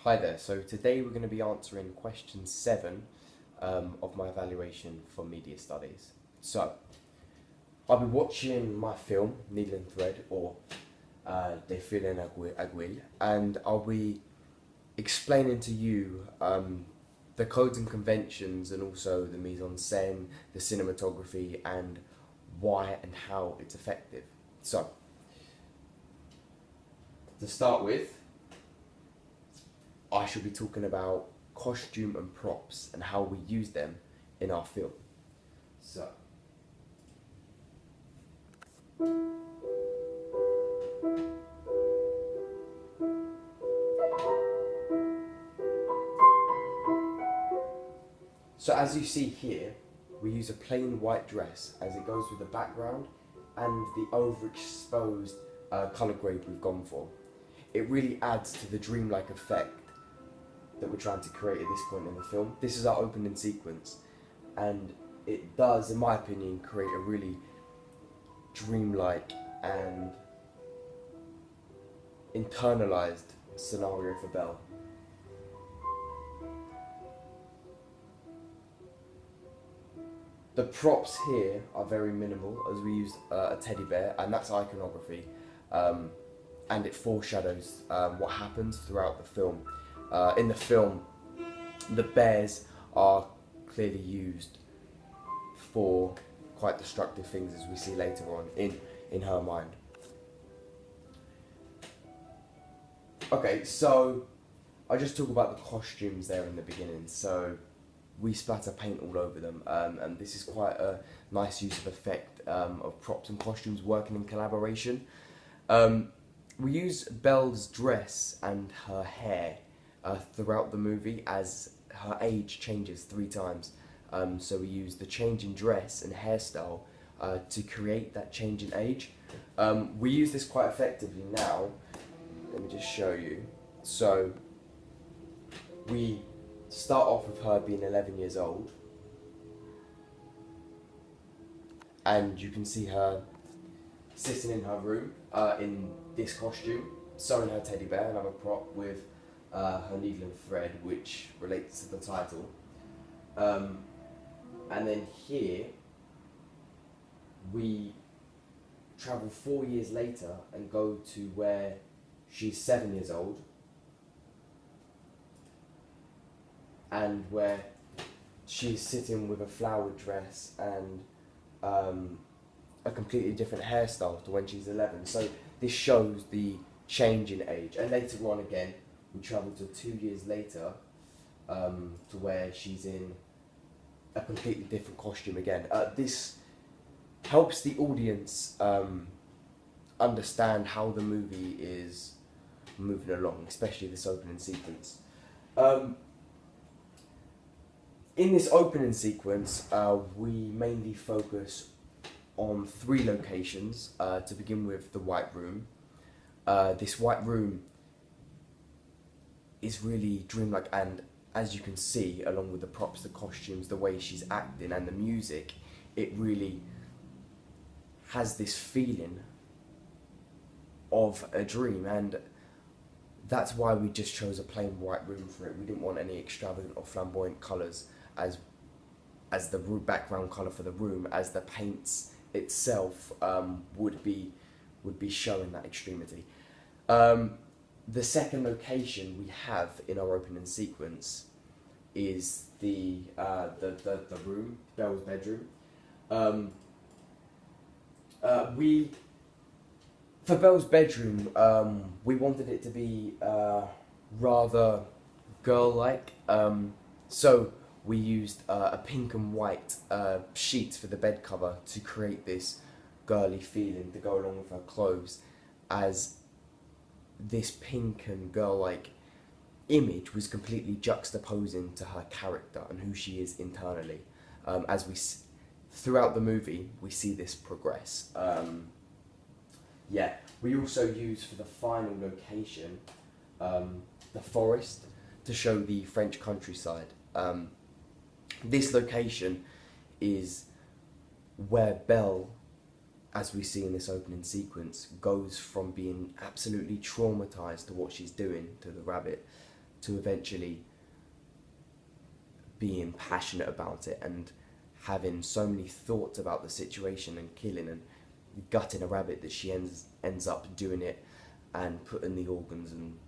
Hi there, so today we're going to be answering question 7 of my evaluation for media studies. So, I'll be watching my film, Needle and Thread, or De Fil en Aiguille, and I'll be explaining to you the codes and conventions and also the mise en scène, the cinematography, and why and how it's effective. So, to start with, I should be talking about costume and props and how we use them in our film. So, as you see here, we use a plain white dress as it goes with the background and the overexposed colour grade we've gone for. It really adds to the dreamlike effect that we're trying to create at this point in the film. This is our opening sequence, and it does, in my opinion, create a really dreamlike and internalized scenario for Belle. The props here are very minimal, as we used a teddy bear, and that's iconography, and it foreshadows what happens throughout the film. In the film, the bears are clearly used for quite destructive things, as we see later on in her mind. Okay, so I just talk about the costumes there in the beginning. So we splatter paint all over them, and this is quite a nice use of effect of props and costumes working in collaboration. We use Belle's dress and her hair throughout the movie as her age changes 3 times. So we use the change in dress and hairstyle to create that change in age. We use this quite effectively now. Let me just show you. So we start off with her being 11 years old, and you can see her sitting in her room in this costume, sewing her teddy bear, another prop, with her needle and thread, which relates to the title. And then here we travel 4 years later and go to where she's 7 years old, and where she's sitting with a flowered dress and a completely different hairstyle to when she's 11. So this shows the change in age. And later on again, we travel to 2 years later to where she's in a completely different costume again. This helps the audience understand how the movie is moving along, especially this opening sequence. In this opening sequence, we mainly focus on 3 locations. To begin with, the White Room. This White Room is really dreamlike, and as you can see, along with the props, the costumes, the way she's acting, and the music, it really has this feeling of a dream, and that's why we just chose a plain white room for it. We didn't want any extravagant or flamboyant colours as the background colour for the room, as the paints itself would be showing that extremity. The second location we have in our opening sequence is the room, Belle's bedroom. For Belle's bedroom, we wanted it to be rather girl-like, so we used a pink and white sheet for the bed cover to create this girly feeling to go along with her clothes, as this pink and girl-like image was completely juxtaposing to her character and who she is internally. As we throughout the movie, we see this progress. We also use for the final location the forest to show the French countryside. This location is where Belle, as we see in this opening sequence, goes from being absolutely traumatized to what she's doing to the rabbit to eventually being passionate about it and having so many thoughts about the situation and killing and gutting a rabbit that she ends up doing it and putting the organs and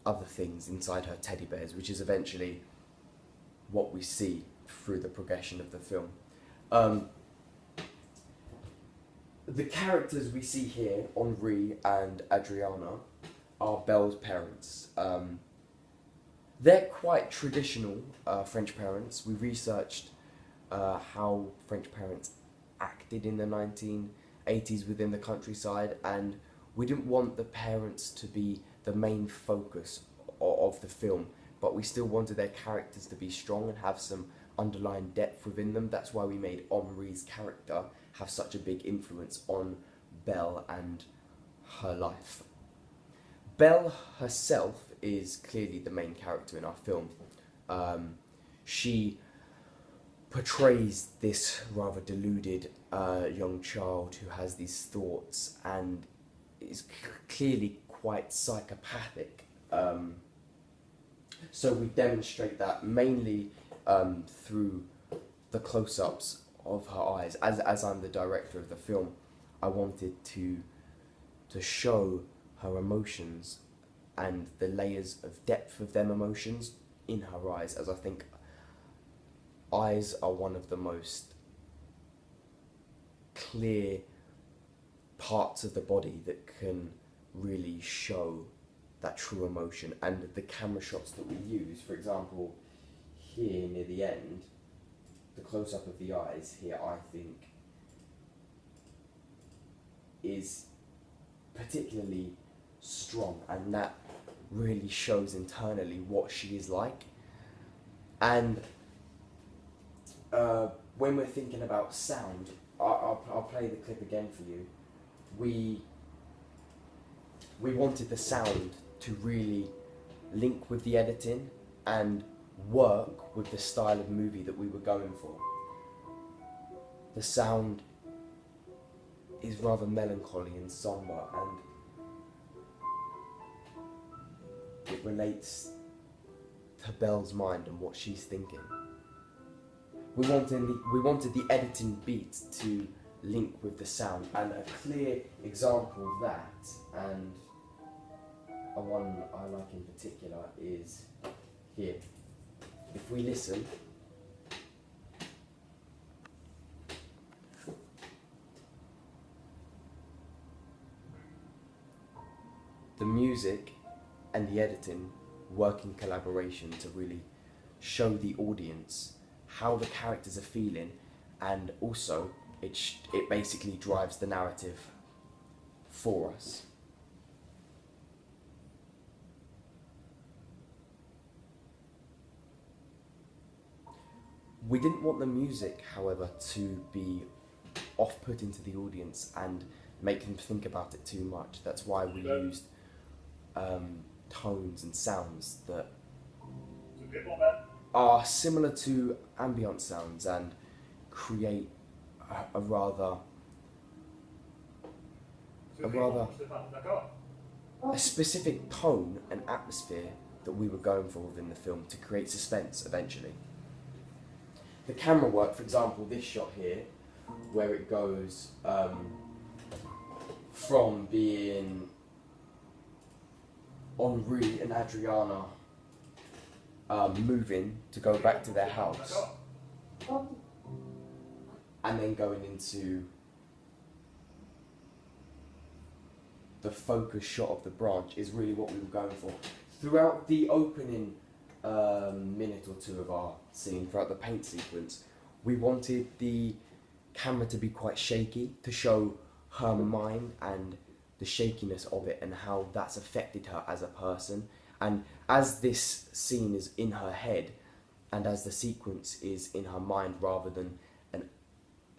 other things inside her teddy bears, which is eventually what we see through the progression of the film. The characters we see here, Henri and Adriana, are Belle's parents. They're quite traditional French parents. We researched how French parents acted in the 1980s within the countryside, and we didn't want the parents to be the main focus of the film, but we still wanted their characters to be strong and have some underlying depth within them. That's why we made Henri's character have such a big influence on Belle and her life. Belle herself is clearly the main character in our film. She portrays this rather deluded young child who has these thoughts and is clearly quite psychopathic. So we demonstrate that mainly through the close-ups of her eyes. As I'm the director of the film, I wanted to show her emotions and the layers of depth of them emotions in her eyes, as I think eyes are one of the most clear parts of the body that can really show that true emotion. And the camera shots that we use, for example, here near the end, the close-up of the eyes here, I think, is particularly strong, and that really shows internally what she is like. And when we're thinking about sound, I'll play the clip again for you. We wanted the sound to really link with the editing and work with the style of movie that we were going for. The sound is rather melancholy and somber, and it relates to Belle's mind and what she's thinking. We wanted the editing beat to link with the sound, and a clear example of that, and a one I like in particular, is here. If we listen, the music and the editing work in collaboration to really show the audience how the characters are feeling, and also it basically drives the narrative for us. We didn't want the music, however, to be off-putting to the audience and make them think about it too much. That's why we used tones and sounds that are similar to ambient sounds and create a specific tone and atmosphere that we were going for within the film to create suspense eventually. The camera work, for example, this shot here, where it goes from being Henri and Adriana moving to go back to their house, and then going into the focus shot of the branch, is really what we were going for. Throughout the opening minute or two of our scene, throughout the paint sequence, we wanted the camera to be quite shaky to show her mind and the shakiness of it and how that's affected her as a person. And as this scene is in her head and as the sequence is in her mind rather than an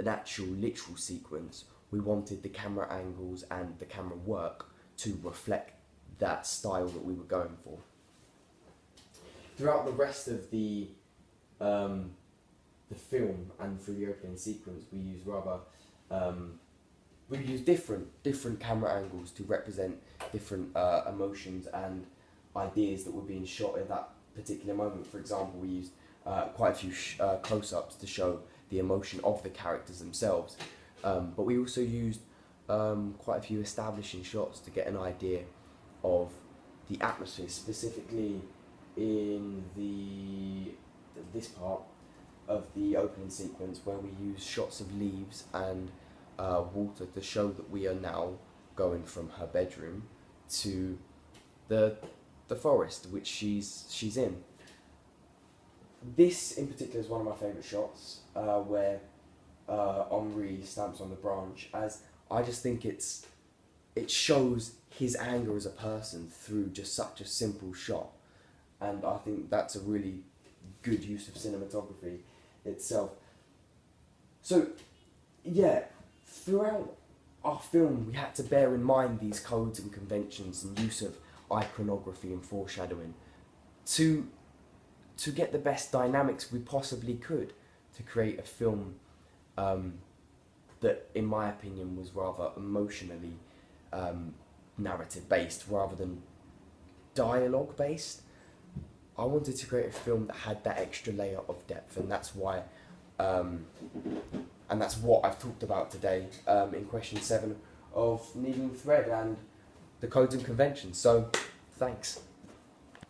actual literal sequence, we wanted the camera angles and the camera work to reflect that style that we were going for. Throughout the rest of the film and through the opening sequence, we use different camera angles to represent different emotions and ideas that were being shot particular moment. For example, we used quite a few close-ups to show the emotion of the characters themselves, but we also used quite a few establishing shots to get an idea of the atmosphere, specifically in this part of the opening sequence where we use shots of leaves and water to show that we are now going from her bedroom to the forest which she's in. This in particular is one of my favourite shots, where Henri stamps on the branch, as I just think it shows his anger as a person through just such a simple shot, and I think that's a really good use of cinematography itself. So yeah, throughout our film we had to bear in mind these codes and conventions and use of iconography and foreshadowing to get the best dynamics we possibly could to create a film that, in my opinion, was rather emotionally narrative based rather than dialogue based. I wanted to create a film that had that extra layer of depth, and that's why, and that's what I've talked about today in question 7 of Needle and Thread and the codes and conventions. So, thanks.